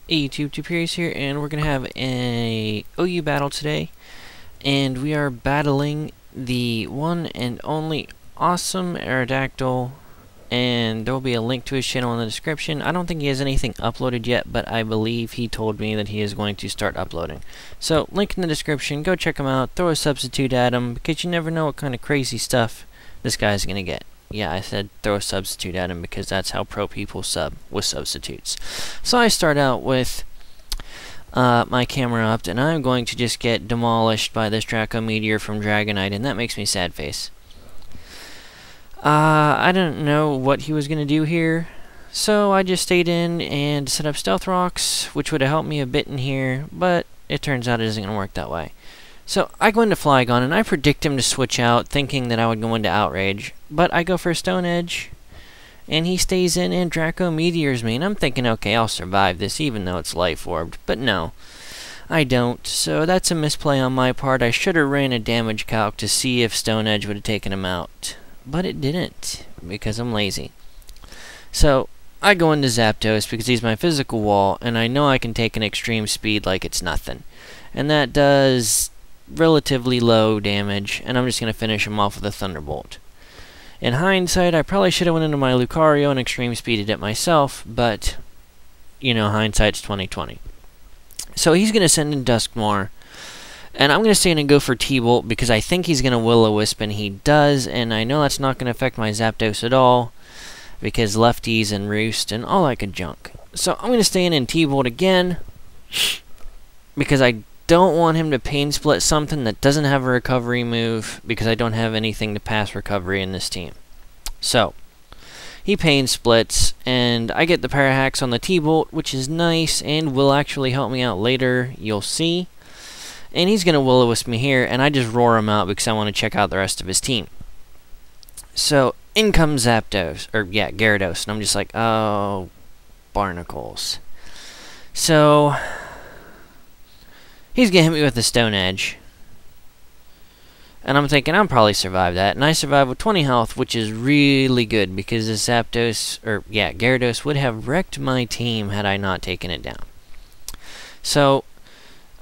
Hey YouTube, Superiors here, and we're going to have a OU battle today. And we are battling the one and only awesome Aerodactyl, and there will be a link to his channel in the description. I don't think he has anything uploaded yet, but I believe he told me that he is going to start uploading. So, link in the description, go check him out, throw a substitute at him, because you never know what kind of crazy stuff this guy's going to get. Yeah, I said throw a substitute at him because that's how pro people sub, with substitutes. So I start out with my camera up, and I'm going to just get demolished by this Draco Meteor from Dragonite, and that makes me sad face. I don't know what he was going to do here, so I just stayed in and set up Stealth Rocks, which would have helped me a bit in here, but it turns out it isn't going to work that way. So I go into Flygon, and I predict him to switch out, thinking that I would go into Outrage. But I go for Stone Edge, and he stays in and Draco Meteors me. And I'm thinking, okay, I'll survive this, even though it's Life Orbed. But no, I don't. So that's a misplay on my part. I should have ran a damage calc to see if Stone Edge would have taken him out. But it didn't, because I'm lazy. So I go into Zapdos because he's my physical wall, and I know I can take an extreme speed like it's nothing. And that does relatively low damage, and I'm just going to finish him off with a Thunderbolt. In hindsight, I probably should have went into my Lucario and extreme speeded it myself, but, you know, hindsight's 20/20. So he's going to send in Dusknoir, and I'm going to stay in and go for T-Bolt because I think he's going to Will-O-Wisp, and he does, and I know that's not going to affect my Zapdos at all, because lefties and Roost and all that good junk. So I'm going to stay in and T-Bolt again, because I don't want him to Pain Split something that doesn't have a recovery move, because I don't have anything to pass recovery in this team. So, he Pain Splits, and I get the Parahax on the T-Bolt, which is nice, and will actually help me out later, you'll see. And he's going to Will-O-Wisp me here, and I just roar him out because I want to check out the rest of his team. So, in comes Zapdos, or yeah, Gyarados, and I'm just like, oh, barnacles. So he's going to hit me with a Stone Edge. And I'm thinking I'll probably survive that. And I survive with 20 health, which is really good because this Zapdos, or yeah, Gyarados would have wrecked my team had I not taken it down. So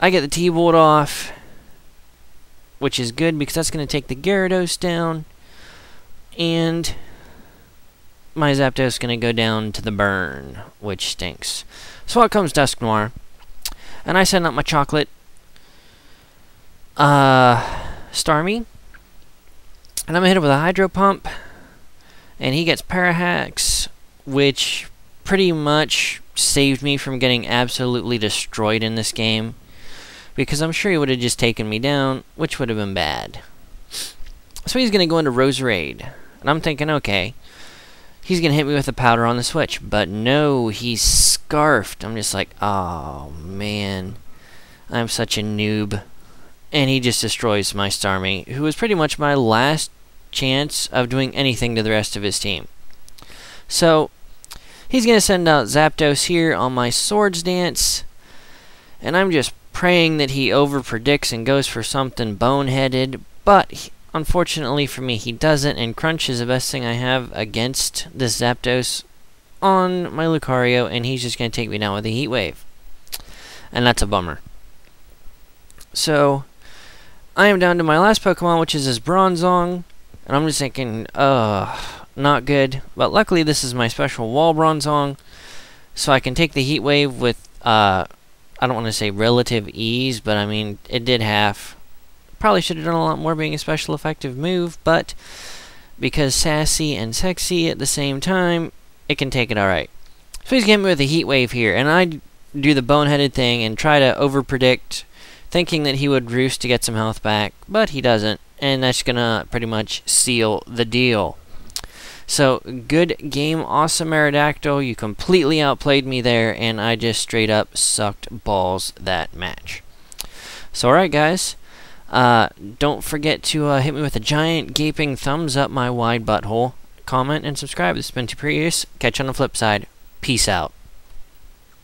I get the T-Bolt off, which is good because that's going to take the Gyarados down. And my Zapdos is going to go down to the burn, which stinks. So out comes Dusknoir. And I send out my Chocolate Starmie, and I'm gonna hit it with a Hydro Pump, and he gets Parahax, which pretty much saved me from getting absolutely destroyed in this game, because I'm sure he would have just taken me down, which would have been bad. So he's gonna go into Roserade, and I'm thinking, okay, he's gonna hit me with a Powder on the switch, but no, he's Scarfed. I'm just like, oh man, I'm such a noob. And he just destroys my Starmie, who is pretty much my last chance of doing anything to the rest of his team. So he's going to send out Zapdos here on my Swords Dance, and I'm just praying that he over-predicts and goes for something boneheaded, but unfortunately for me he doesn't, and Crunch is the best thing I have against this Zapdos on my Lucario, and he's just going to take me down with a Heat Wave. And that's a bummer. So I am down to my last Pokemon, which is this Bronzong, and I'm just thinking, not good. But luckily this is my special Wall Bronzong, so I can take the Heat Wave with, I don't want to say relative ease, but I mean, it did half. Probably should have done a lot more being a special effective move, but because sassy and sexy at the same time, it can take it alright. So he's getting me with a Heat Wave here, and I do the boneheaded thing and try to over-predict, thinking that he would Roost to get some health back, but he doesn't, and that's gonna pretty much seal the deal. So, good game, awesome Aerodactyl. You completely outplayed me there, and I just straight up sucked balls that match. So, alright guys, don't forget to hit me with a giant gaping thumbs up my wide butthole, comment, and subscribe. This has been Superiors. Catch you on the flip side. Peace out.